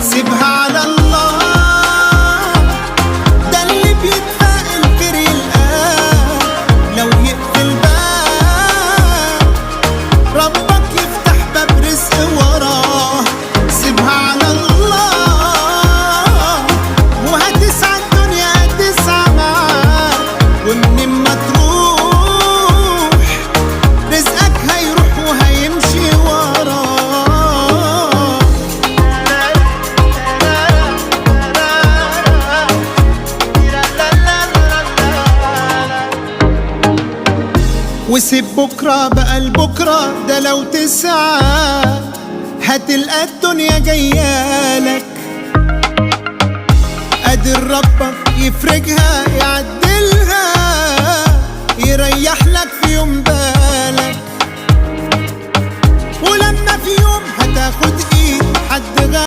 سيبها على الله، ده اللي بيتفائل خير يلقاه. لو يقفل باب ربك يفتح باب رزق وراه. سيبها على الله وهتسعى الدنيا هتسعى معاك، ومن ما تروح رزقك هيروح وهيمشي وراه. وسيب بكرة بقى لبكرة، ده لو تسعى هتلقى الدنيا جايالك. قادر ربك يفرجها يعدلها، يريح لك في يوم بالك. ولما في يوم هتاخد